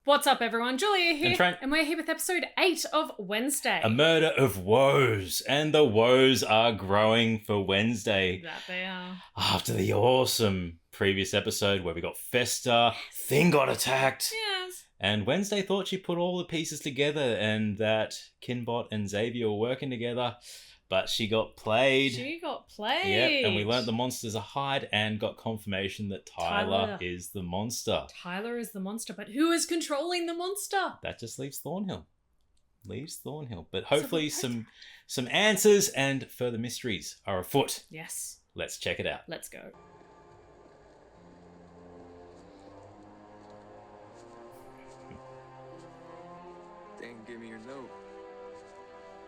What's up, everyone? Julia here, And Trent. and we're here with episode 8 of Wednesday. A murder of woes, and the woes are growing for Wednesday. That they are. After the awesome previous episode where we got Festa, Thing got attacked, Yes. and Wednesday thought she put all the pieces together and that Kinbot and Xavier were working together, but she got played. She got played. Yep, and we learnt the monster's a hide and got confirmation that Tyler is the monster. Tyler is the monster, but who is controlling the monster? That just leaves Thornhill. But hopefully some answers and further mysteries are afoot. Yes. Let's check it out. Let's go. Dang gave me your note.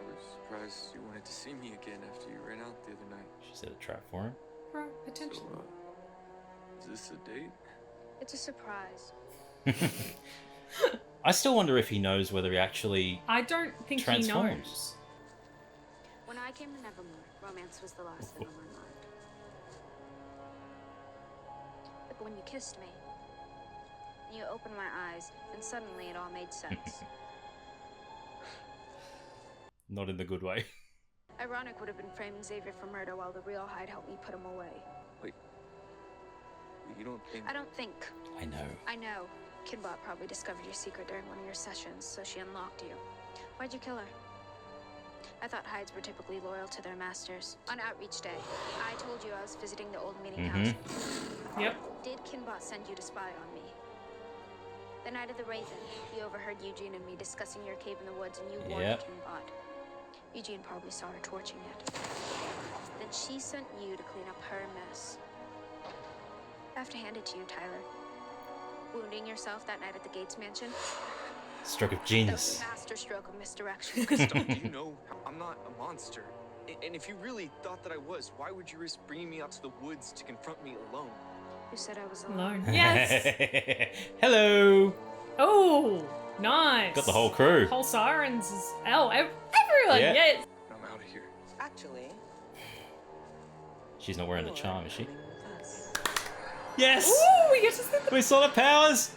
I was surprised you wanted to see me again after you ran out the other night. She set a trap for him. Right, potentially. So, is this a date? It's a surprise. I still wonder if he knows whether he actually... I don't think he Transforms. knows. When I came to Nevermore, romance was the last thing on my mind. But when you kissed me, you opened my eyes, and suddenly it all made sense. Not in the good way. Ironic would have been framing Xavier for murder while the real Hyde helped me put him away. Wait. You don't think... I don't think. I know. I know. Kinbot probably discovered your secret during one of your sessions, so she unlocked you. Why'd you kill her? I thought Hydes were typically loyal to their masters. On Outreach Day, I told you I was visiting the old meeting house. Yep. Did Kinbot send you to spy on me? The night of the Raven, he overheard Eugene and me discussing your cave in the woods, and you warned Kinbot. Eugene probably saw her torching it. Then she sent you to clean up her mess. I have to hand it to you, Tyler. Wounding yourself that night at the Gates mansion? Stroke of That genius. was a master stroke of misdirection. Crystal, you know I'm not a monster. And if you really thought that I was, why would you risk bringing me out to the woods to confront me alone? Who said I was Alone. alone? Yes. Hello. Oh, nice. Got the whole crew. Whole sirens. Everyone. Yeah. Yes. I'm out of here. Actually, She's not wearing the charm, is she? coming with us. Yes! Ooh, we get to see the... We saw the powers!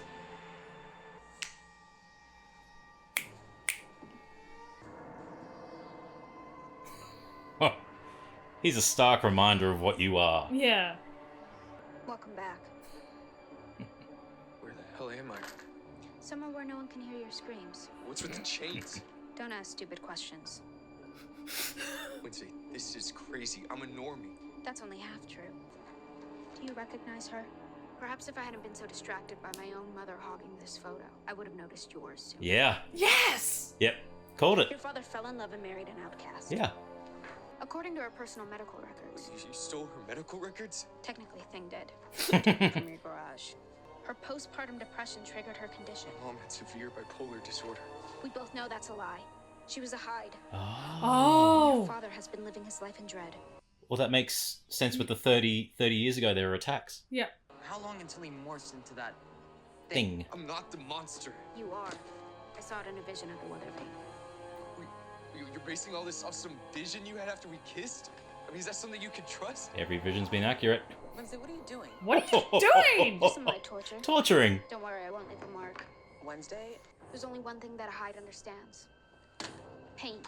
Oh, he's a stark reminder of what you are. Yeah. Welcome back. Where the hell am I? Somewhere where no one can hear your screams. What's with the chains? Don't ask stupid questions. Wednesday, this is crazy. I'm a normie. That's only half true. Do you recognize her? Perhaps if I hadn't been so distracted by my own mother hogging this photo, I would have noticed yours soon. Yeah. Yes. Yep. Called it. Your father fell in love and married an outcast. Yeah. According to her personal medical records, You stole her medical records? technically Thing did. From your garage. Her postpartum depression triggered her condition. Mom had severe bipolar disorder. We both know that's a lie. She was a Hyde. Your Oh. father has been living his life in dread. Well, that makes sense with the 30 years ago there were attacks. Yep. How long until he morphs into that Thing. I'm not the monster. You are. I saw it in a vision of the Weatherby. Wait, you're basing all this off some vision you had after we kissed? I mean, is that something you can trust? Every vision's been accurate. Wednesday, what are you doing? What are you doing? Some light torture. Torturing. Don't worry, I won't leave a mark. Wednesday? There's only one thing that a Hyde understands. Pain.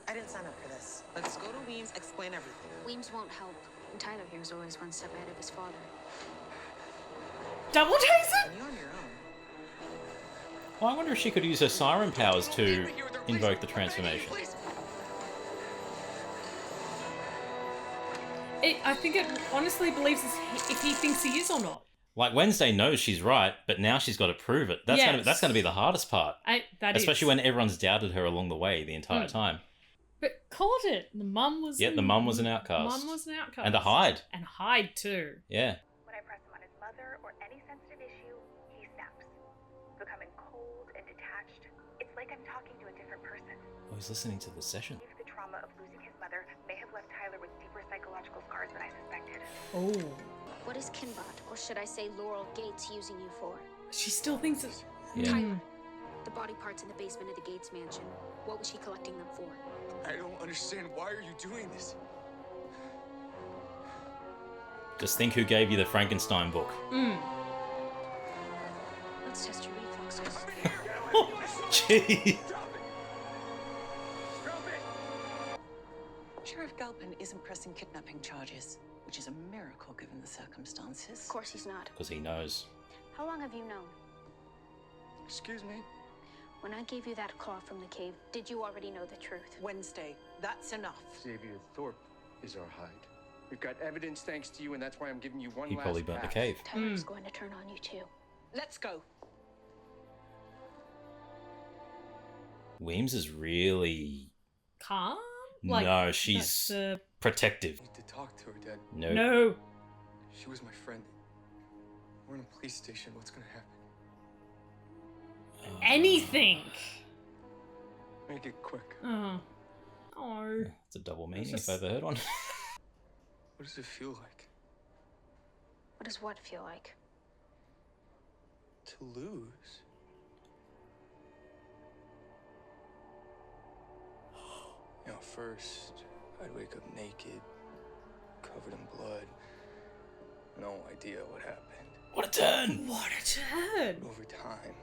I didn't sign up for this. Let's go to Weems, explain everything. Weems won't help. And Tyler here is always one step ahead of his father. Double Jason? And you're on your own. Well, I wonder if she could use her siren powers to invoke the transformation. I think it honestly believes if he thinks he is or not. Like, Wednesday knows she's right, but now she's got to prove it. That's Yes. gonna be the hardest part. Especially when. when everyone's doubted her along the way the entire time. But called it. The mum was. Yeah, the mum was an outcast. Mum was an outcast. And the Hyde. And Hyde too. Yeah. When I press him on his mother or any sensitive issue, he snaps, becoming cold and detached. It's like I'm talking to a different person. Oh, he's listening to the session. If the trauma of losing his mother may have left Tyler with deeper psychological scars than I suspected. Oh. What is Kinbot, or should I say Laurel Gates, using you for? She still thinks it's. Yeah. Mm. The body parts in the basement of the Gates mansion. What was she collecting them for? I don't understand. Why are you doing this? Just think who gave you the Frankenstein book. Mm. Let's test your reflexes. Gee. Sheriff Galpin isn't pressing kidnapping charges, which is a miracle given the circumstances. Of course he's not. Because he knows. How long have you known? Excuse me? When I gave you that claw from the cave, did you already know the truth? Wednesday, that's enough. Xavier Thorpe is our hide. We've got evidence thanks to you, and that's why I'm giving you one He last probably burnt the pass. cave. Tyler's going to turn on you too. Let's go. Weems is really... Calm? no, she's that's the- protective. I need to talk to her, Dad. No. No. She was my friend. We're in a police station. What's gonna happen? Anything. Make it quick. Oh. Oh. It's a double meaning Just- if I ever heard one. What does it feel like What does what feel like? to lose? You know, first, I'd wake up naked, covered in blood. No idea what happened. What a turn! What a turn. Over time,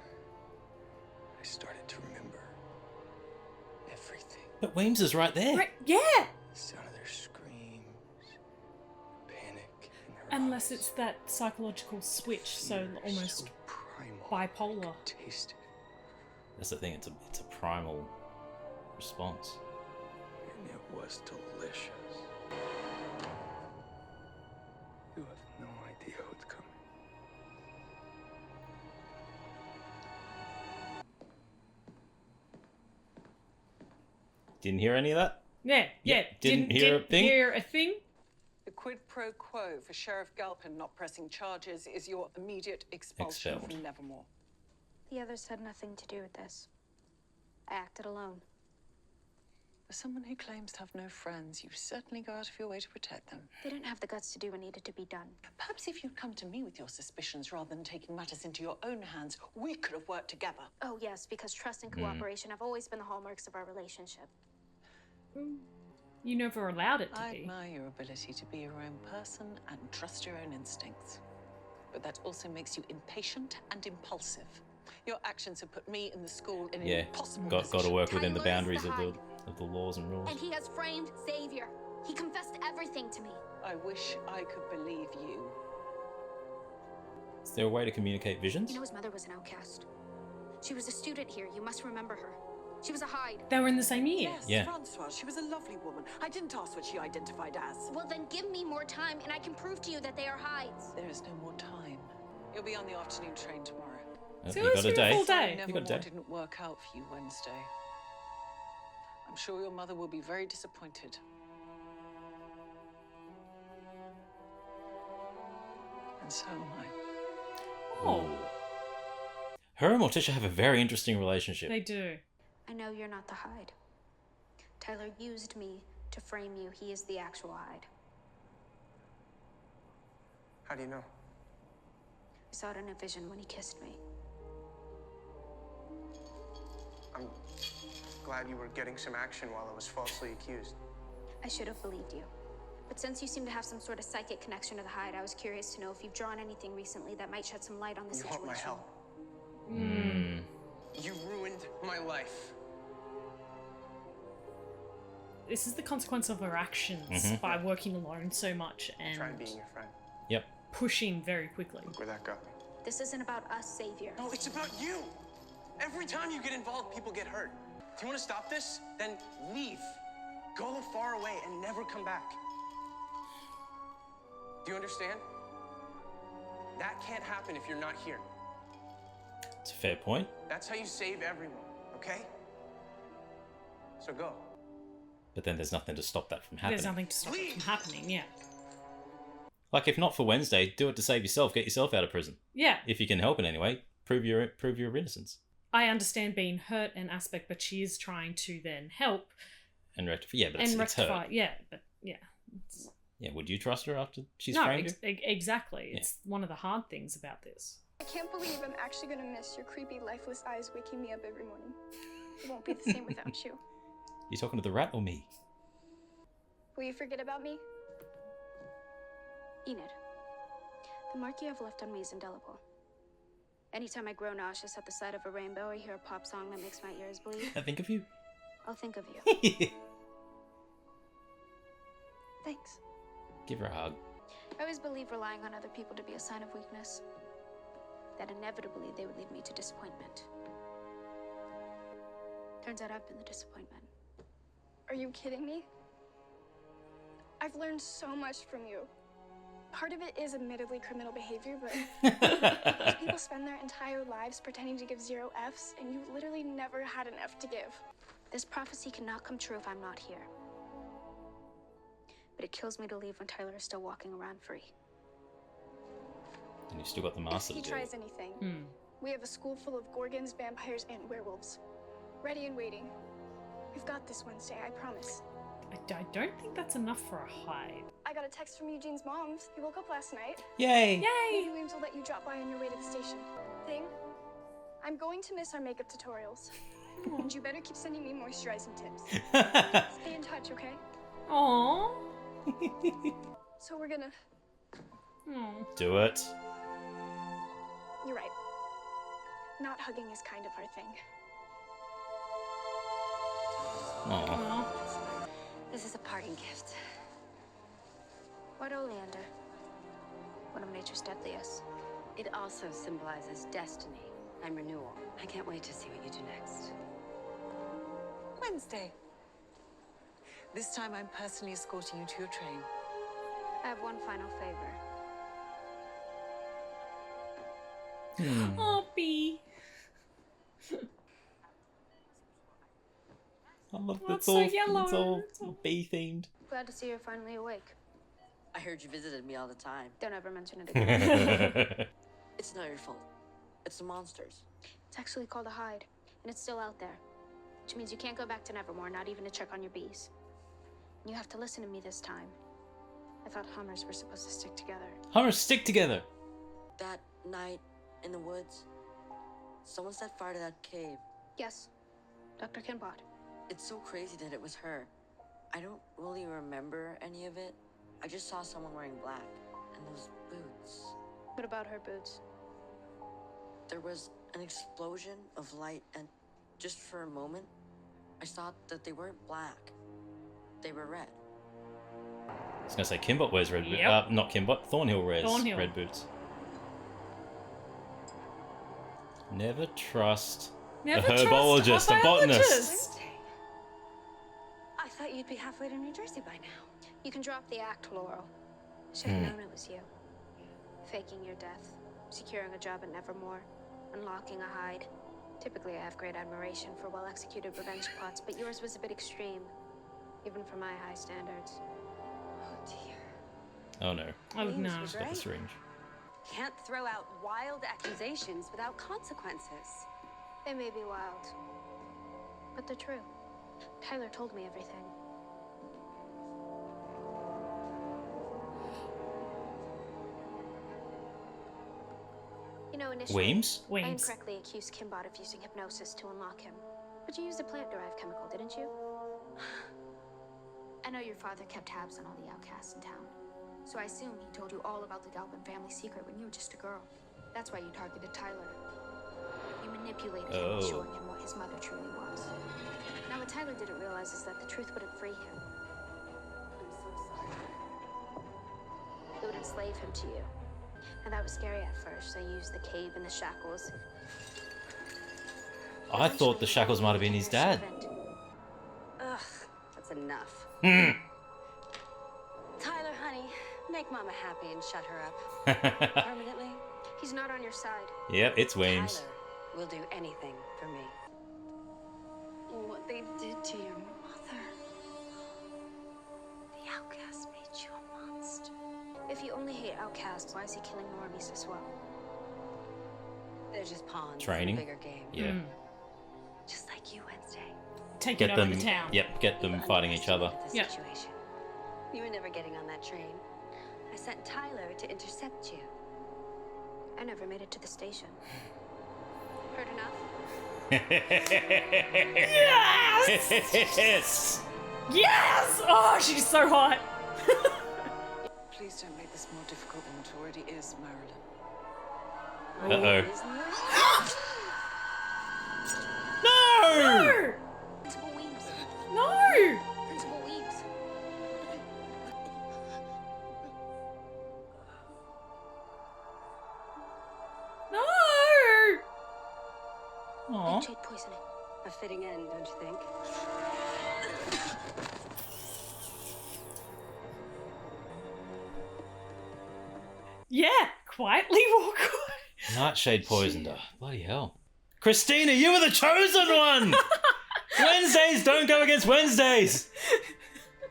I started to remember everything. But Weems is right there. Right, yeah. The sound of their screams, panic in their Unless eyes. it's that psychological switch, so Fear almost so primal, bipolar. I could taste it, That's the thing, it's a primal response. and it was delicious. You have no idea what's coming. Didn't hear any of that? Yeah, yeah. Didn't hear a thing? hear a thing? The quid pro quo for Sheriff Galpin not pressing charges is your immediate expulsion Expelled. from Nevermore. The others had nothing to do with this. I acted alone. For someone who claims to have no friends, you certainly go out of your way to protect them. They didn't have the guts to do what needed to be done. Perhaps if you'd come to me with your suspicions rather than taking matters into your own hands, we could have worked together. Oh, yes, because trust and cooperation have always been the hallmarks of our relationship. You never allowed it to I be. admire your ability to be your own person and trust your own instincts. But that also makes you impatient and impulsive. Your actions have put me in the school in an Yeah, impossible got to position. work within the Tyler is boundaries the of the laws and rules. And he has framed Xavier. He confessed everything to me. I wish I could believe you. Is there a way to communicate visions? You know his mother was an outcast. She was a student here. You must remember her. She was a hide. They were in the same year. Yes, Yeah. Francois, she was a lovely woman. I didn't ask what she identified as. Well, then give me more time and I can prove to you that they are hides. There is no more time. You'll be on the afternoon train tomorrow. Oh, So you it's got a been a day. full day. You got a Nevermore day. didn't work out for you Wednesday. I'm sure your mother will be very disappointed. And so am I. Oh, Her and Morticia have a very interesting relationship. they do. I know you're not the hide. Tyler used me to frame you. He is the actual hide. How do you know? I saw it in a vision when he kissed me. I'm glad you were getting some action while I was falsely accused. I should have believed you. But since you seem to have some sort of psychic connection to the hide, I was curious to know if you've drawn anything recently that might shed some light on the You situation. want my help. You ruined my life. This is the consequence of her actions Mhm. by working alone so much Try and being your friend. Yep. pushing very quickly. Look where that got me. This isn't about us, Xavier. No, it's about you. Every time you get involved, people get hurt. Do you want to stop this? Then leave. Go far away and never come back. Do you understand? That can't happen if you're not here. It's a fair point. That's how you save everyone, okay? So go. But then there's nothing to stop that from happening. There's nothing to stop it from happening, yeah. Like, if not for Wednesday, do it to save yourself. Get yourself out of prison. Yeah, If you can help in any way, prove your innocence. I understand being hurt an aspect, but she is trying to then help And rectify. Yeah, but and it's rectify. her. Yeah, but yeah. It's- Yeah, would you trust her after she's no, framed you? exactly. Yeah. It's one of the hard things about this. I can't believe I'm actually gonna miss your creepy, lifeless eyes waking me up every morning. It won't be the same without you. You talking to the rat or me? Will you forget about me? Enid, the mark you have left on me is indelible. Anytime I grow nauseous at the sight of a rainbow or hear a pop song that makes my ears bleed, I think of you. I'll think of you. Thanks. Give her a hug. I always believed relying on other people to be a sign of weakness. That inevitably they would lead me to disappointment. Turns out I've been the disappointment. Are you kidding me? I've learned so much from you. Part of it is admittedly criminal behavior, but most people spend their entire lives pretending to give 0 Fs, and you literally never had an F to give. This prophecy cannot come true if I'm not here. But it kills me to leave when Tyler is still walking around free. And you still got the master If he to do tries it. anything, we have a school full of gorgons, vampires, and werewolves. Ready and waiting. We've got this Wednesday, I promise. I don't think that's enough for a hide. I got a text from Eugene's mom. He woke up last night. Yay! Yay! Maybe Williams will let you drop by on your way to the station. Thing, I'm going to miss our makeup tutorials. And you better keep sending me moisturizing tips. Stay in touch, okay? Aww. So we're gonna... Do it. You're right. Not hugging is kind of our thing. Aw. This is a parting gift. What oleander? One of nature's deadliest. It also symbolizes destiny and renewal. I can't wait to see what you do next. Wednesday. This time I'm personally escorting you to your train. I have one final favor. Oh, B. I love Oh, that's it's so all. yellow. It's all It's all- bee themed. Glad to see you're finally awake. I heard you visited me all the time. Don't ever mention it again. It's not your fault. It's the monsters. It's actually called a hide, and it's still out there. Which means you can't go back to Nevermore, not even to check on your bees. And you have to listen to me this time. I thought Hummers were supposed to stick together. Hummers stick together. That night in the woods, someone set fire to that cave. Yes, Dr. Kinbot. It's so crazy that it was her. I don't really remember any of it. I just saw someone wearing black and those boots. What about her boots? There was an explosion of light, and just for a moment, I thought that they weren't black. They were red. I was gonna say Kimbot wears red boots. Yep. Not Kimbot. Thornhill wears Thornhill. red boots. Never trust Never a herbologist, a botanist. I thought you'd be halfway to New Jersey by now. You can drop the act, Laurel. Should have known it was you. Faking your death, securing a job at Nevermore, unlocking a hide. Typically, I have great admiration for well-executed revenge plots, but yours was a bit extreme, even for my high standards. Oh dear. Oh no. Oh no. James was Got the right. syringe. Can't throw out wild accusations without consequences. They may be wild, but they're true. Tyler told me everything. You know, initially, Weems? I Weems. incorrectly accused Kimbot of using hypnosis to unlock him. But you used a plant-derived chemical, didn't you? I know your father kept tabs on all the outcasts in town. So I assume he told you all about the Galvin family secret when you were just a girl. That's why you targeted Tyler. You manipulated him into showing him what his mother truly was. Now what Tyler didn't realize is that the truth wouldn't free him. I'm so sorry. It would enslave him to you. And that was scary at first. I used the cave and the shackles. I thought the shackles might have been his dad. Ugh, that's enough. Hmm. Tyler, honey, make Mama happy and shut her up. Permanently. He's not on your side. Yep, it's Weems. Tyler will do anything for me. What they did to your mother. The outcast made you a monster. If you only hate outcasts, why is he killing normies as well? They're just pawns Training. in a bigger game. Yeah. Just like you, Wednesday. Take Get it over them. to town. Yep, get them fighting each other. The Yep. situation. You were never getting on that train. I sent Tyler to intercept you. I never made it to the station. Heard enough? Yes! Yes! Oh, she's so hot. Please don't make this more difficult than it already is, Marilyn. Uh-oh. No! Principal Weems. No! Principal Weems. No! Aw. Jade poisoning. A fitting end, don't you think? Yeah, quietly walk away. Nightshade poisoned her. Bloody hell. Christina, you were the chosen one! Wednesdays don't go against Wednesdays!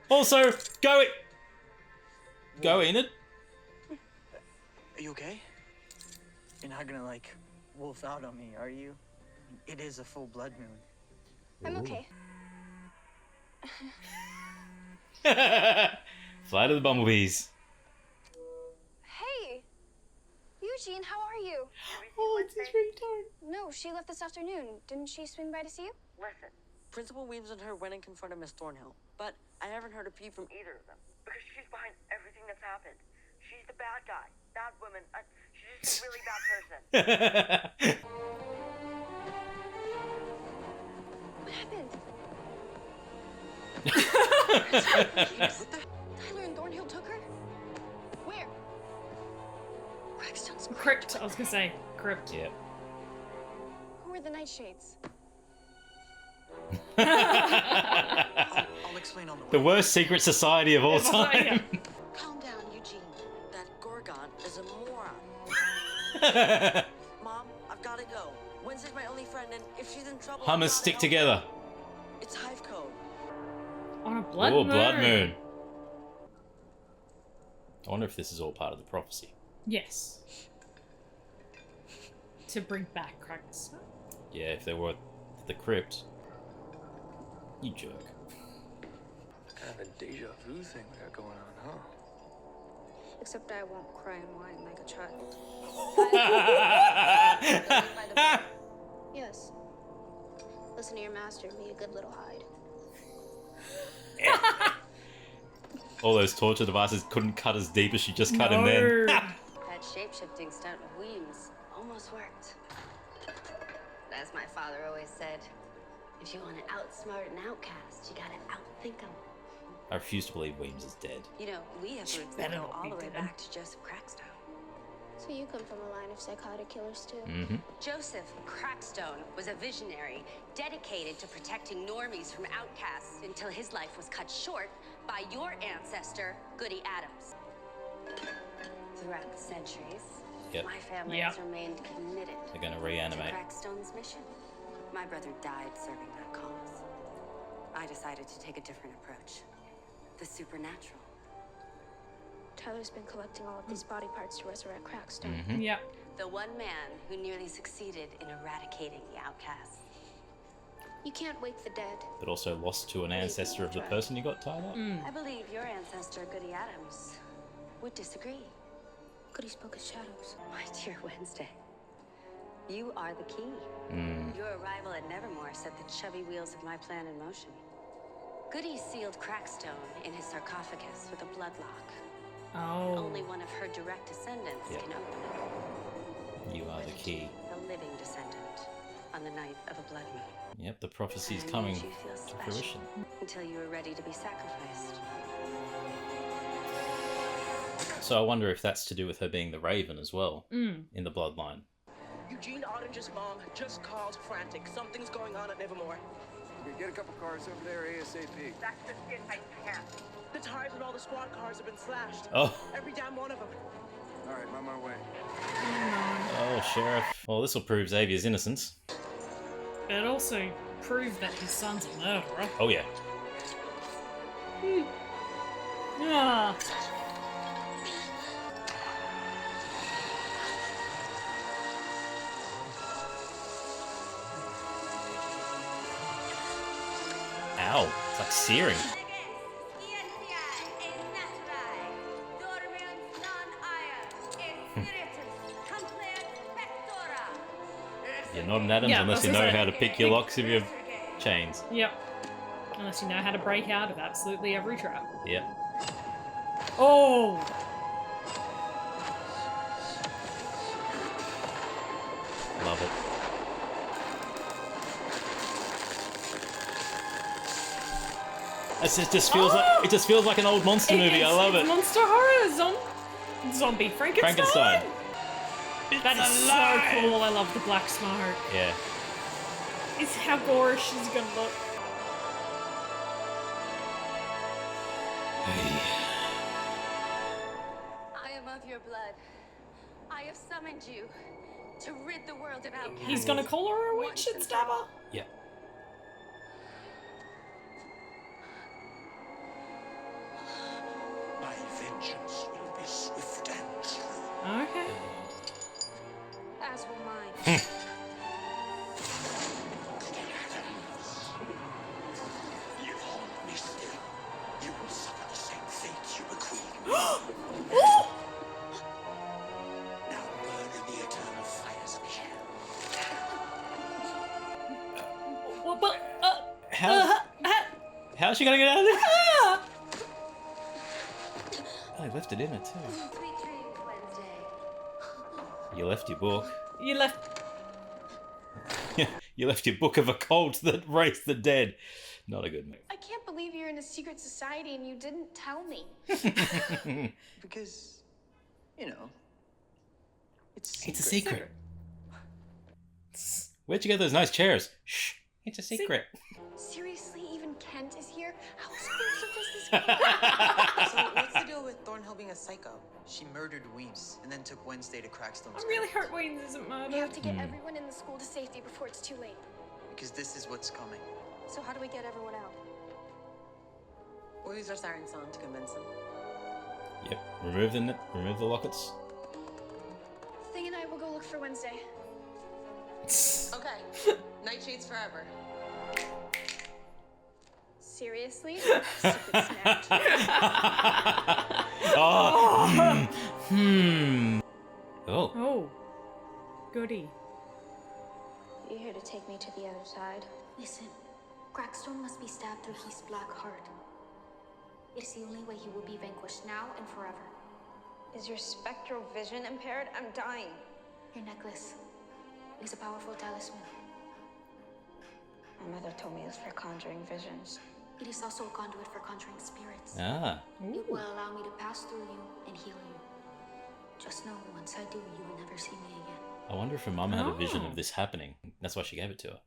Also, go Enid. Are you okay? You're not gonna, like, wolf out on me, are you? It is a full blood moon. I'm okay. Flight of the Bumblebees. Hey! Eugene, how are you? Oh, it's his ringtone. No, she left this afternoon. Didn't she swing by to see you? Listen, Principal Weems and her went and confronted Miss Thornhill, but I haven't heard a peep from either of them. Because she's behind everything that's happened. She's the bad guy. Bad woman. She's just a really bad person. What happened? Tyler and Thornhill took her? Where? Crackstone's Crypt, I was gonna say. Crypt. Yep. Who are the Nightshades? I'll explain on the way. The worst secret society of all time. Calm down, Eugene. That Gorgon is a moron. Mom, I've gotta go. Wednesday's my only friend, and if she's in trouble, Hummers stick together. It's hive code. On a blood Oh, moon. blood moon. I wonder if this is all part of the prophecy. Yes. To bring back Crackstone. Yeah, if they were at the crypt. You jerk. Kind of a deja vu thing we got going on, huh? Except I won't cry and whine like a child. Yes. Listen to your master and be a good little hide. All those torture devices couldn't cut as deep as she just cut him then. That shape-shifting stunt with Weems almost worked. As my father always said, if you want to outsmart an outcast, you gotta outthink them. I refuse to believe Weems is dead. You know, we have roots that better go not all be the way dead. back to Joseph Crackstone. So you come from a line of psychotic killers too? Mm-hmm. Joseph Crackstone was a visionary dedicated to protecting normies from outcasts until his life was cut short by your ancestor, Goody Addams. Throughout the centuries, Yep. my family Yep. has remained committed They're gonna to reanimate. Crackstone's mission. My brother died serving that cause. I decided to take a different approach. The supernatural. Tyler's been collecting all of these body parts to resurrect Crackstone. Mm-hmm. Yep. The one man who nearly succeeded in eradicating the outcasts. You can't wake the dead. But also lost to an ancestor of the person you got tied up. I believe your ancestor, Goody Addams, would disagree. Goody spoke of shadows. My dear Wednesday, you are the key. Mm. Your arrival at Nevermore set the chubby wheels of my plan in motion. Goody sealed Crackstone in his sarcophagus with a blood lock. Oh. Only one of her direct descendants Yep. can open it. You are the key. A living descendant on the night of a blood moon. Yep, the prophecy's And I coming made you feel to special fruition. until you were ready to be sacrificed. So I wonder if that's to do with her being the Raven as well Mm. in the bloodline. Eugene Orange's mom just called frantic. Something's going on at Nevermore. Okay, get a couple cars over there ASAP. That's just it, I can't. The tires on all the squad cars have been slashed. Oh, Every damn one of them. All right, I'm on my way. oh, Sheriff. Well, this will prove Xavier's innocence. It also proved that his son's a murderer. Oh, yeah. Ah. Ow. It's like searing. You're not an Addams Yeah, unless you that's know what I how to said. pick your locks of your chains. Yep. Unless you know how to break out of absolutely every trap. Yep. Oh! Love it. It just feels like an old monster movie. I love it. Monster horror, zombie Frankenstein. That is so cool. I love the black smoke. Yeah. It's how gory she's gonna look. I am of your blood. I have summoned you to rid the world of outcasts. He's gonna call her a witch and stab her. Yeah. My vengeance will be swift and true. Okay. As will mine. You haunt me still. You will suffer the same fate you were queen. Now burn in the eternal fires of hell. How's she gonna get out of there? Oh, I left it in it too. Sweet dreams, Wednesday. You left your book. You left. You left your book of occult that raised the dead. Not a good move. I can't believe you're in a secret society and you didn't tell me. Because, you know, it's It's a secret. Where'd you get those nice chairs? Shh. It's a secret. Seriously, even Kent is here? How exclusive does this get? So what's the deal with Thorne helping a psycho? She murdered Weems and then took Wednesday to Crackstone's. I really hope Wayne isn't murdered. We have to get everyone in the school to safety before it's too late. Because this is what's coming. So how do we get everyone out? We'll use our siren song to convince them. Yep. Remove the lockets. Thing and I will go look for Wednesday. Okay. Nightshades forever. Seriously? Stupid snatch. Oh. Oh. Oh. Goody. You're here to take me to the other side. Listen, Crackstone must be stabbed through his black heart. It is the only way he will be vanquished now and forever. Is your spectral vision impaired? I'm dying. Your necklace is a powerful talisman. My mother told me it was for conjuring visions. It is also a conduit for conjuring spirits. Ah. It will allow me to pass through you and heal you. Just know, once I do, you will never see me again. I wonder if her mum had a vision of this happening. That's why she gave it to her.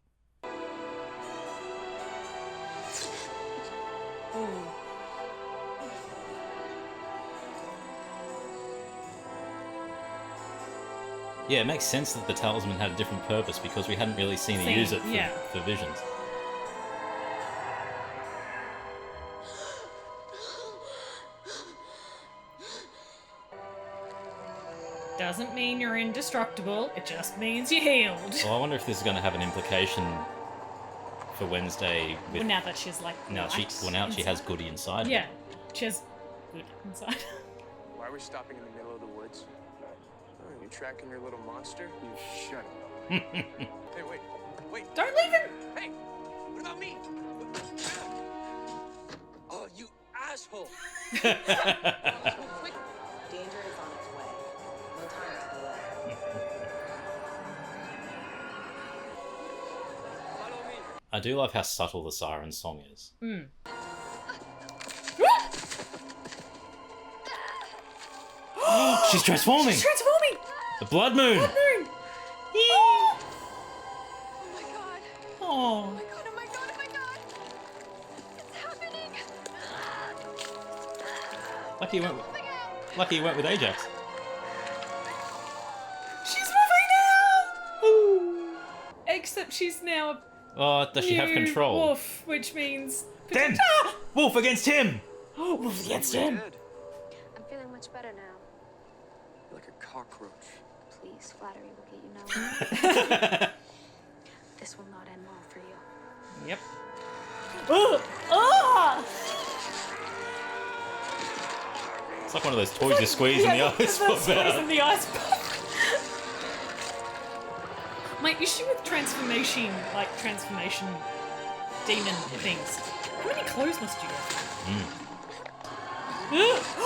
Yeah, it makes sense that the talisman had a different purpose because we hadn't really seen her use it for visions. Doesn't mean you're indestructible, it just means you're healed. Well, I wonder if this is going to have an implication for Wednesday. With, Well, now that she's like. now she has Goody inside. Yeah, she has good inside. Why are we stopping in the middle of the woods? Oh, you tracking your little monster? You shut up. Hey, wait. Don't leave him! Hey, what about me? Oh, you asshole! Quick! Danger is on its way. No time to delay. Follow me. I do love how subtle the siren song is. She's transforming! She's transforming! The Blood Moon! Blood Moon! Oh my god. Oh. Oh my god, oh my god, oh my god. It's happening. Lucky you went with Ajax. She's moving now! Ooh. Except she's now Oh, does she have control? Wolf, which means... Then! Wolf against him! Oh, Wolf against him! I'm feeling much better now. Like a cockroach. Please, flattery will get you nowhere. This will not end well for you. Yep. Oh! Oh! It's like one of those toys you squeeze in the ice. Squeeze in the ice. My issue with transformation demon things. How many clothes must you get?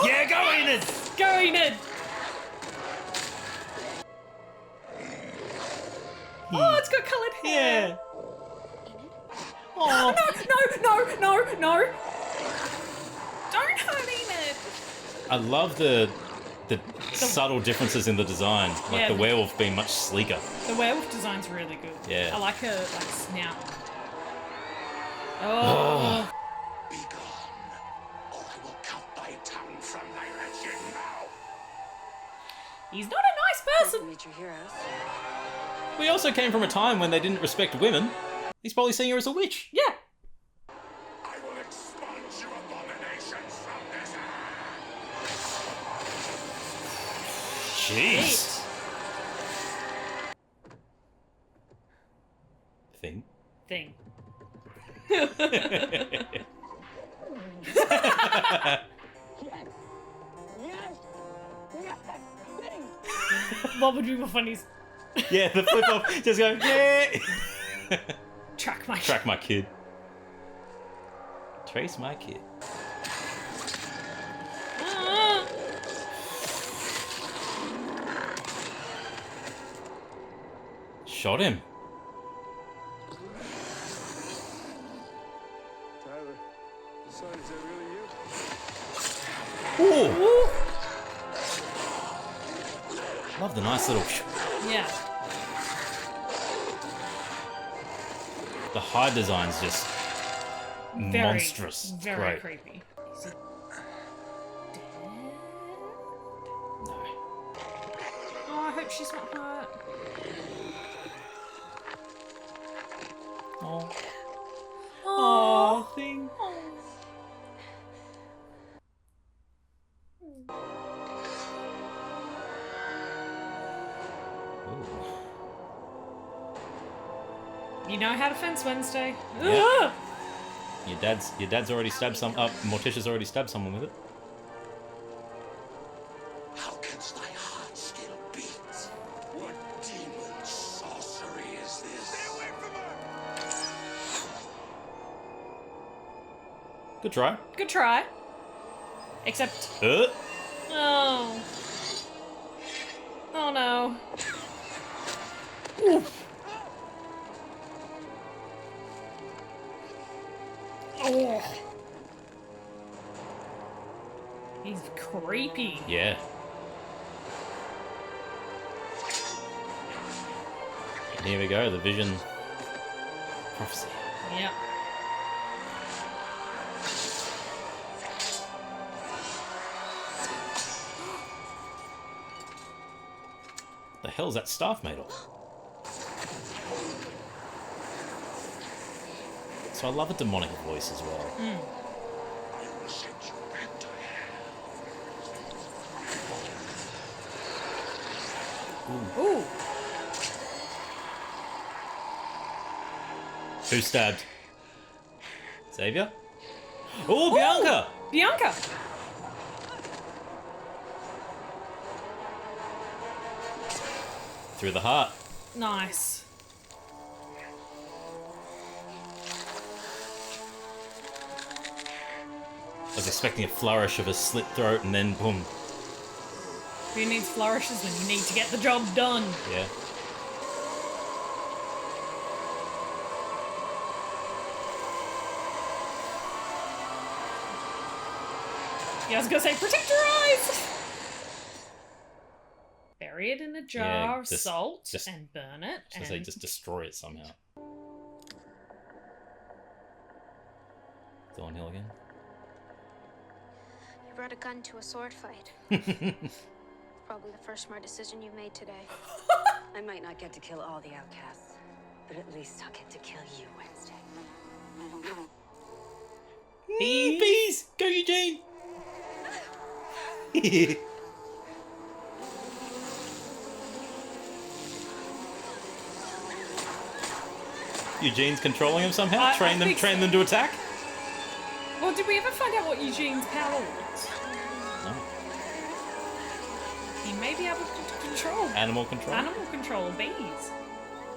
Yeah, go Enid! Go Enid! Oh, it's got coloured hair. Yeah. Oh. No. Don't hurt Enid. I love the subtle differences in the design. Like Yeah, the werewolf being much sleeker. The werewolf design's really good. Yeah. I like her snout. Oh. Be gone, or I will cut thy tongue from thy wretched mouth. He's not a nice person. Meet your heroes. We also came from a time when they didn't respect women. He's probably seeing her as a witch. Yeah. I will expunge you abominations from this Jeez. Thing. What would be more funny? Yeah, the flip off. Just go, yeah. Track my kid. Trace my kid. Shot him. Tyler, son, is that really you? Ooh. Love the nice little. Yeah. The hide design's just monstrous. Very Great. creepy. Is it dead? No. Oh, I hope she's not hurt. Oh. Oh, thing. You know how to fence Wednesday. Yeah. Your dad's already stabbed some up. Morticia's already stabbed someone with it. How canst thy heart still beat? What demon sorcery is this? Stay away from her! Good try. Good try. Except. Oh. Oh no. Oof. Oh. He's creepy. Yeah. And here we go, the vision prophecy. Yep. The hell's that staff made of? So I love a demonic voice as well. I will send you back to hell. Ooh. Who stabbed? Xavier? Oh, Bianca! Bianca! Through the heart. Nice. I was expecting a flourish of a slit throat and then boom. Who needs flourishes when you need to get the job done? Yeah. Yeah, I was gonna say, protect your eyes! Bury it in a jar of salt and burn it. I was gonna say, just destroy it somehow. Thornhill again. You brought a gun to a sword fight. Probably the first smart decision you made today. I might not get to kill all the outcasts, but at least I'll get to kill you Wednesday. Bees! Go, Eugene! Eugene's controlling him somehow? Train them to attack? Well, did we ever find out what Eugene's power was? No. He may be able to control. Animal control? Animal control bees.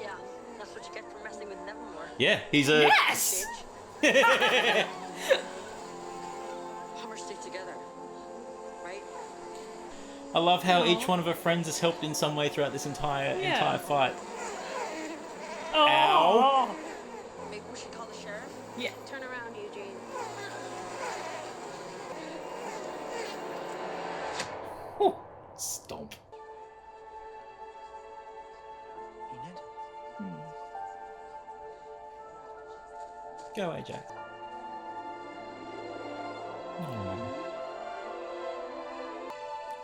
Yeah, that's what you get for messing with Nevermore. Yeah, he's a... Yes! Hummers stick together, right? I love how each one of her friends has helped in some way throughout this entire fight. Oh. Maybe we should call the sheriff? Yeah. Turn around, Eugene. Stomp. Enid? Go, AJ.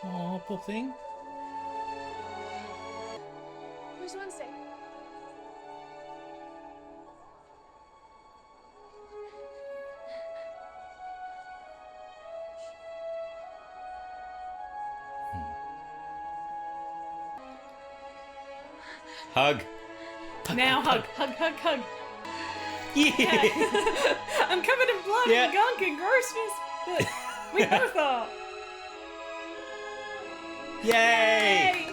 Oh, poor thing. Where's Wednesday? Hug. Now hug. Yeah. I'm covered in blood and gunk and grossness, but we both are. Yay!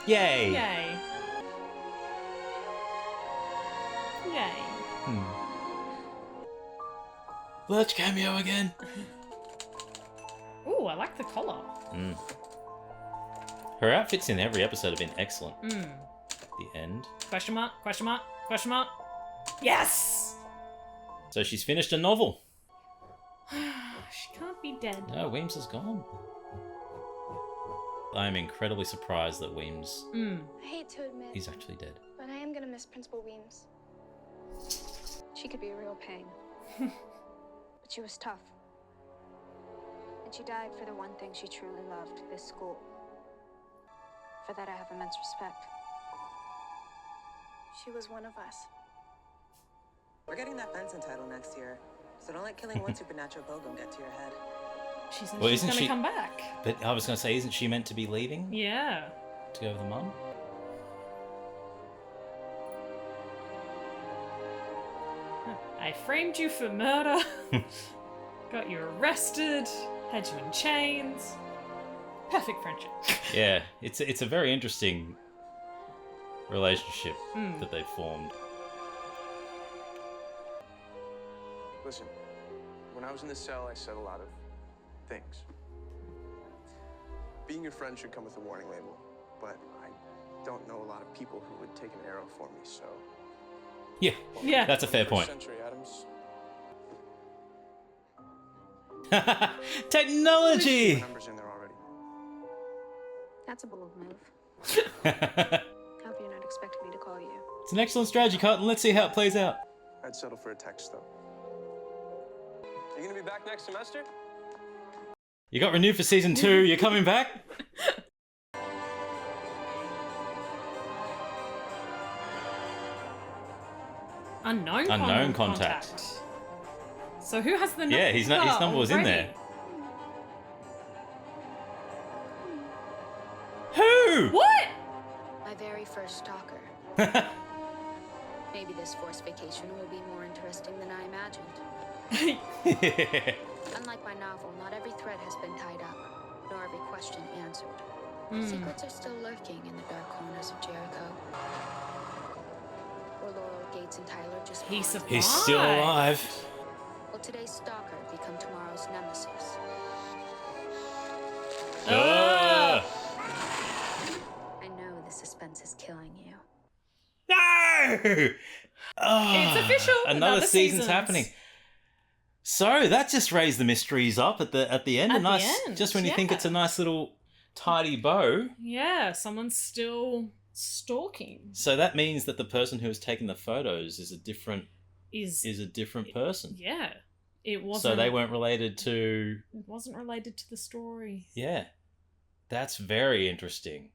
Yay! Yay. Yay. Lurch cameo again. Ooh, I like the collar. Her outfits in every episode have been excellent. Mm. The end. Question mark, question mark, question mark. Yes! So she's finished a novel. She can't be dead. No, Weems is gone. I'm incredibly surprised that Weems I hate to admit, is actually dead. but I am gonna miss Principal Weems. She could be a real pain. But she was tough. And she died for the one thing she truly loved, this school. For that I have immense respect. She was one of us. We're getting that Benson title next year, so don't let killing one supernatural pilgrim get to your head. She's Well, she's isn't gonna she- come back. But I was going to say, isn't she meant to be leaving Yeah. to go with the mum? I framed you for murder. Got you arrested. Had you in chains. Perfect friendship. Yeah, it's a very interesting relationship Mm. that they've formed. Listen, when I was in the cell, I said a lot of things. Being your friend should come with a warning label, but I don't know a lot of people who would take an arrow for me, so... Yeah, Yeah. that's a fair point. Century, Addams. Technology! My number's in there already. That's a bold move. Hope you're not expecting me to call you. It's an excellent strategy, Cotton. Let's see how it plays out. I'd settle for a text, though. You gonna be back next semester? You got renewed for season 2. You're coming back? Unknown contact. So who has the number? Yeah, his number was in there. Who? What? My very first stalker. Maybe this forced vacation will be more interesting than I imagined. Unlike my novel, not every thread has been tied up, nor every question answered. Secrets are still lurking in the dark corners of Jericho. Or Laurel, Gates, and Tyler just He's paused. He's still alive. Will today's stalker become tomorrow's nemesis? Ugh. I know the suspense is killing you. No! Oh, It's official. Another season's happening. So that just raised the mysteries up at the end. At the nice, end, just when you think yeah. it's a nice little tidy bow. Yeah, someone's still stalking. So that means that the person who has taken the photos is a different person. Yeah, it wasn't. So they weren't related to. It wasn't related to the story. Yeah, that's very interesting.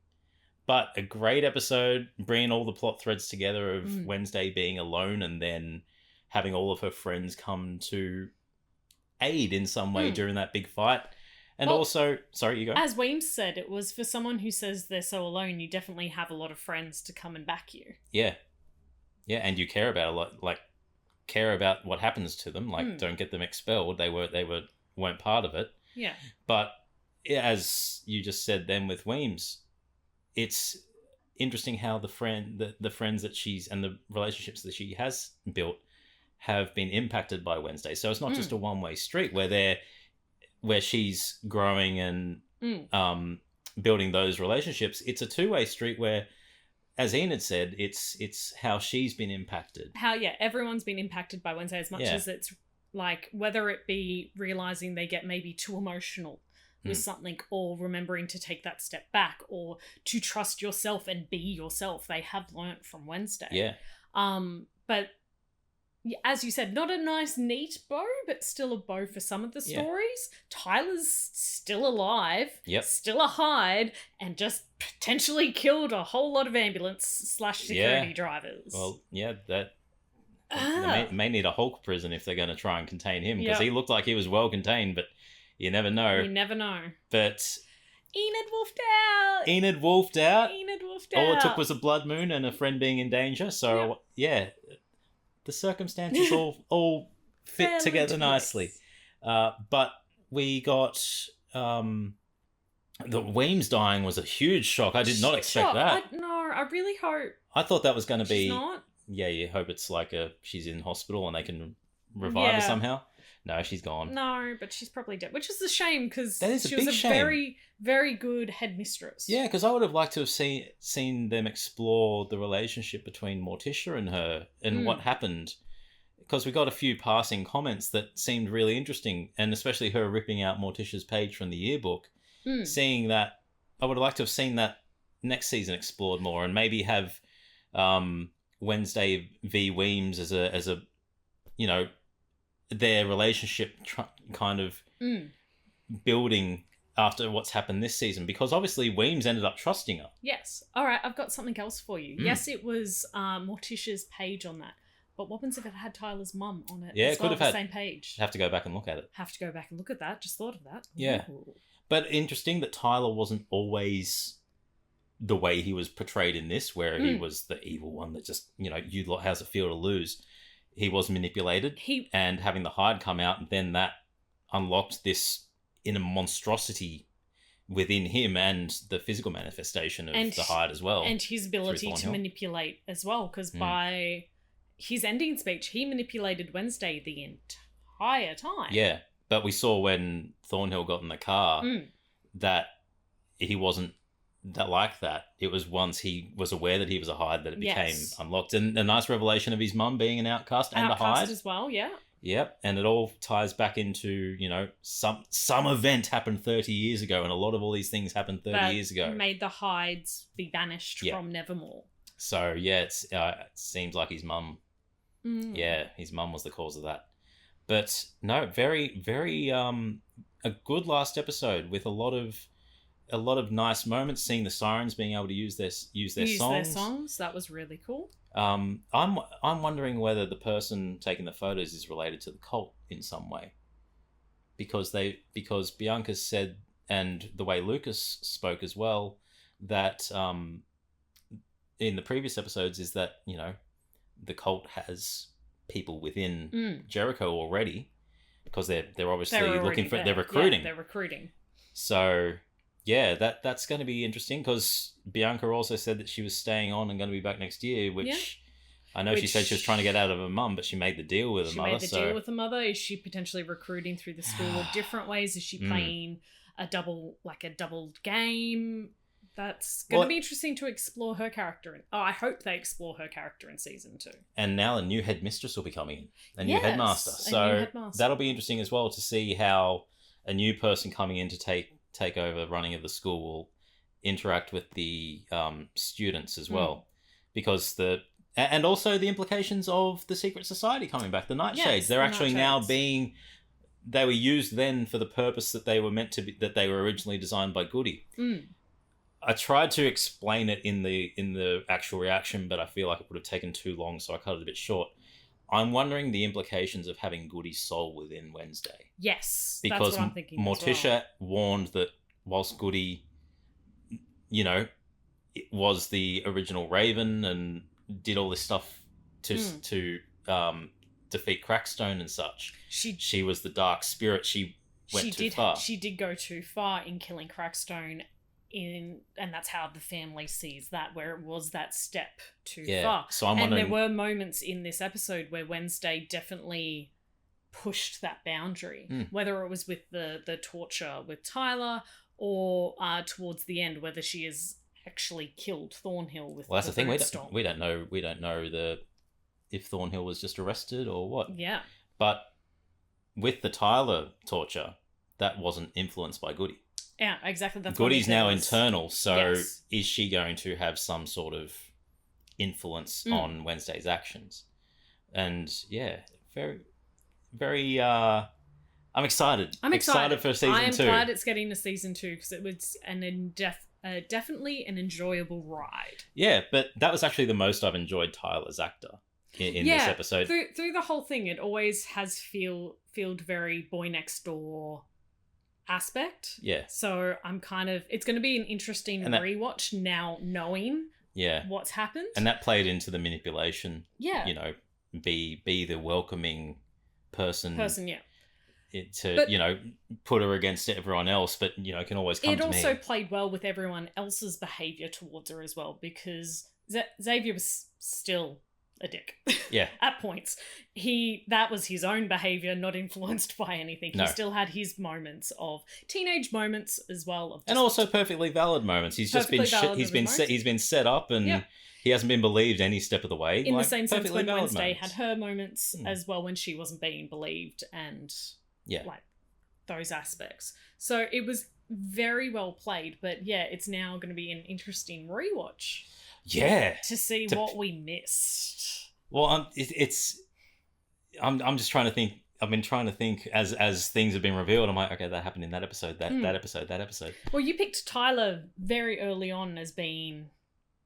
But a great episode, bringing all the plot threads together of Wednesday being alone and then having all of her friends come to aid in some way during that big fight. And Well, also, sorry, you go. As Weems said, it was for someone who says they're so alone, you definitely have a lot of friends to come and back you. Yeah. Yeah, and you care about a lot, like, care about what happens to them. Like, don't get them expelled. They weren't part of it. Yeah. But as you just said then with Weems, it's interesting how the friends that she's and the relationships that she has built have been impacted by Wednesday. So it's not just a one-way street where she's growing and building those relationships, it's a two-way street where, as Ian had said, it's how she's been impacted. Everyone's been impacted by Wednesday as much as it's like, whether it be realizing they get maybe too emotional with something, or remembering to take that step back, or to trust yourself and be yourself. They have learnt from Wednesday. Yeah. But as you said, not a nice, neat bow, but still a bow for some of the stories. Tyler's still alive, still a Hyde, and just potentially killed a whole lot of ambulance/security drivers. Well, they may need a Hulk prison if they're going to try and contain him, because he looked like he was well contained, but you never know. You never know. But Enid wolfed out. All it took was a blood moon and a friend being in danger. So, the circumstances all fit Fairly together nicely. But we got... the Weems dying was a huge shock. I did not expect that. I really hope... I thought that was going to be... She's not? Yeah, you hope it's like she's in hospital and they can revive her somehow. No, she's gone. No, but she's probably dead, which is a shame, because she was a shame. very, very good headmistress. Yeah, because I would have liked to have seen them explore the relationship between Morticia and her and what happened, because we got a few passing comments that seemed really interesting, and especially her ripping out Morticia's page from the yearbook. Seeing that, I would have liked to have seen that next season explored more, and maybe have Wednesday v. Weems as a their relationship kind of building after what's happened this season, because obviously Weems ended up trusting her. Yes. All right, I've got something else for you. Yes, it was Morticia's page on that, but what happens if it had Tyler's mum on it? Yeah, it could have had the same page. Have to go back and look at it. Have to go back and look at that. Just thought of that. Yeah. Ooh. But interesting that Tyler wasn't always the way he was portrayed in this, where he was the evil one that just, how's it feel to lose? He was manipulated, and having the Hyde come out, and then that unlocked this inner monstrosity within him and the physical manifestation of the Hyde as well. And his ability to manipulate as well, because by his ending speech, he manipulated Wednesday the entire time. Yeah, but we saw when Thornhill got in the car that he wasn't that like that. It was once he was aware that he was a Hyde that it became unlocked. And a nice revelation of his mum being an outcast and a Hyde as well, yeah. Yep, and it all ties back into, some event happened 30 years ago, and a lot of all these things happened 30 years ago. Made the Hydes be banished from Nevermore. So, it seems like his mum, his mum was the cause of that. But, no, very, very, a good last episode with a lot of nice moments, seeing the Sirens being able to use their songs. That was really cool. I'm wondering whether the person taking the photos is related to the cult in some way, because Bianca said, and the way Lucas spoke as well, that in the previous episodes is that the cult has people within Jericho already, because they're obviously looking for they're recruiting. Yeah, they're recruiting. So. Yeah, that's going to be interesting, because Bianca also said that she was staying on and going to be back next year, which I know she said she was trying to get out of her mum, but she made the deal with her mother. She made the deal with her mother. Is she potentially recruiting through the school in different ways? Is she playing a doubled game? That's going to be interesting to explore her character. I hope they explore her character in season 2. And now a new headmistress will be coming in, a new headmaster. So that'll be interesting as well to see how a new person coming in to take over running of the school will interact with the students as well, because and also the implications of the secret society coming back, the Nightshades. They're actually now they were used then for the purpose that they were meant to be, that they were originally designed by Goody. I tried to explain it in the actual reaction, but I feel like it would have taken too long, so I cut it a bit short. I'm wondering the implications of having Goody's soul within Wednesday. Yes, because that's what I'm thinking. Morticia warned that whilst Goody, it was the original Raven and did all this stuff to defeat Crackstone and such, she was the dark spirit. She went too far. She did go too far in killing Crackstone. And that's how the family sees that, where it was that step too far. So I'm wondering, and there were moments in this episode where Wednesday definitely pushed that boundary, whether it was with the torture with Tyler, or towards the end, whether she has actually killed Thornhill with. Well, that's the thing. Brimstone. We don't know if Thornhill was just arrested or what. Yeah. But with the Tyler torture, that wasn't influenced by Goody. Yeah, exactly. That's Goody's now internal, so is she going to have some sort of influence on Wednesday's actions? And yeah, very, very. I'm excited. I'm excited for season 2. I'm glad it's getting a season 2 because it was definitely an enjoyable ride. Yeah, but that was actually the most I've enjoyed Tyler's actor in this episode. Through the whole thing, it always has felt very boy next door aspect. Yeah. So I'm it's going to be an interesting rewatch now, knowing what's happened. And that played into the manipulation. Yeah. You know, be the welcoming person. To put her against everyone else, but can always come to me. It also played well with everyone else's behavior towards her as well, because Xavier was still a dick. Yeah. At points. That was his own behavior, not influenced by anything. He still had his moments of teenage moments as well, and also perfectly valid moments. He's just been he's been set up, and he hasn't been believed any step of the way. In the same sense, when Wednesday moments. had her moments as well, when she wasn't being believed, and those aspects. So it was very well played, but it's now going to be an interesting rewatch. Yeah, to see what we missed. Well, I'm just trying to think. I've been trying to think as things have been revealed. I'm like, okay, that happened in that episode, that episode. Well, you picked Tyler very early on as being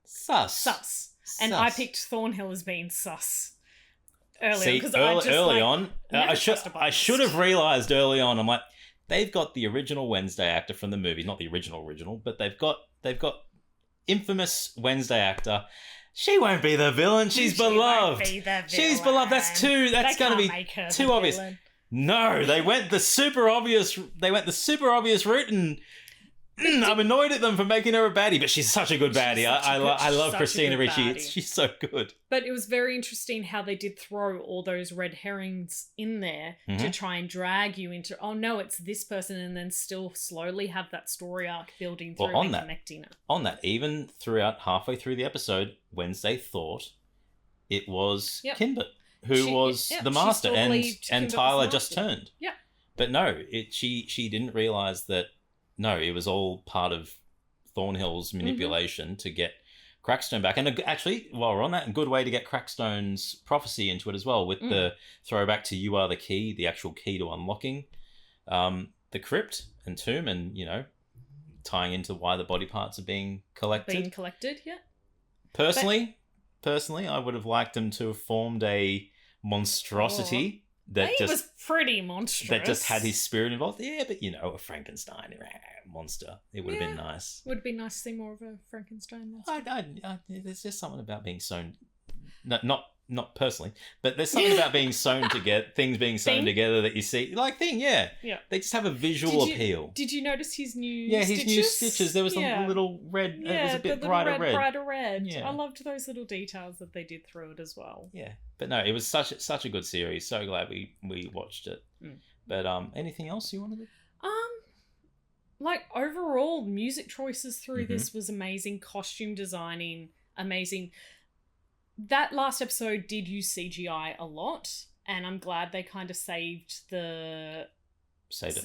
sus. And I picked Thornhill as being sus. Early on, I should have realized early on. I'm like, they've got the original Wednesday actor from the movie, not the original, but they've got infamous Wednesday actor. She won't be the villain. She's beloved. She's beloved. That's going to be too obvious. Villain. No, they went the super obvious route, and I'm annoyed at them for making her a baddie, but she's such a good baddie. I love Christina Ricci. She's so good. But it was very interesting how they did throw all those red herrings in there to try and drag you into, oh no, it's this person, and then still slowly have that story arc building through and connecting it. On that, even halfway through the episode, Wednesday thought it was Kinbert who was the master, and Tyler just turned. Yeah. But no, she didn't realise that. No, it was all part of Thornhill's manipulation to get Crackstone back. And actually, while we're on that, a good way to get Crackstone's prophecy into it as well, with the throwback to "You are the key," the actual key to unlocking the crypt and tomb, and tying into why the body parts are being collected. Personally, I would have liked them to have formed a monstrosity. That was pretty monstrous. That just had his spirit involved. Yeah, but a Frankenstein monster. It would have been nice. Would have been nice to see more of a Frankenstein monster. There's just something about being sewn. Not personally, but there's something about being sewn together. Things being sewn together that you see, yeah. They just have a visual appeal. Did you notice his new? His new stitches. There was a little red. It was a bit brighter red. Yeah. I loved those little details that they did through it as well. Yeah, but no, it was such a good series. So glad we watched it. But anything else you wanted to? Overall, music choices through this was amazing. Costume designing, amazing. That last episode did use CGI a lot, and I'm glad they kind of saved it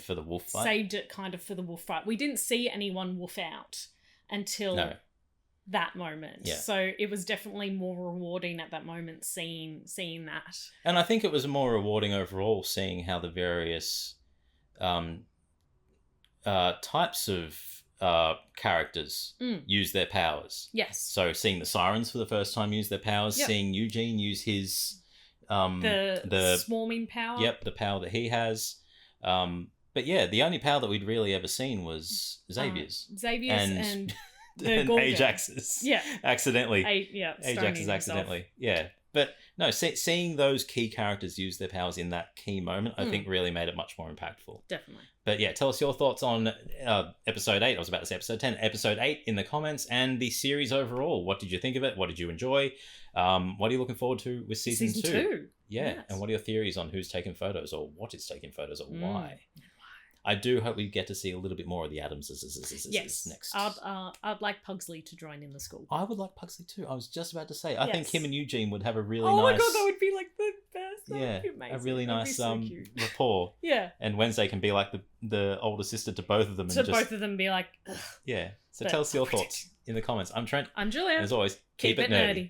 for the wolf fight. Saved it kind of for the wolf fight. We didn't see anyone wolf out until that moment. Yeah. So it was definitely more rewarding at that moment seeing that. And I think it was more rewarding overall seeing how the various types of characters use their powers. Yes. So seeing the Sirens for the first time use their powers, seeing Eugene use his the swarming power. Yep, the power that he has. But yeah, the only power that we'd really ever seen was Xavier's. And Ajax's. Yeah. Accidentally. Ajax's accidentally. Yeah. But no, seeing those key characters use their powers in that key moment, I think really made it much more impactful. Definitely. But yeah, tell us your thoughts on episode 8. I was about to say episode 10. Episode 8 in the comments, and the series overall. What did you think of it? What did you enjoy? What are you looking forward to with season 2? Yeah. Yes. And what are your theories on who's taking photos, or what is taking photos, or why? I do hope we get to see a little bit more of the Addams Yes. next. I'd like Pugsley to join in the school. I would like Pugsley too. I was just about to say. I Yes. think him and Eugene would have a really Oh nice. my god, that would be like the best. That yeah, would be amazing. a really That'd be nice so cute. rapport. Yeah. And Wednesday can be like the older sister to both of them. So and just, both of them be like, ugh. yeah. So But tell us your thoughts in the comments. I'm Trent. I'm Julia. And as always, Keep it nerdy.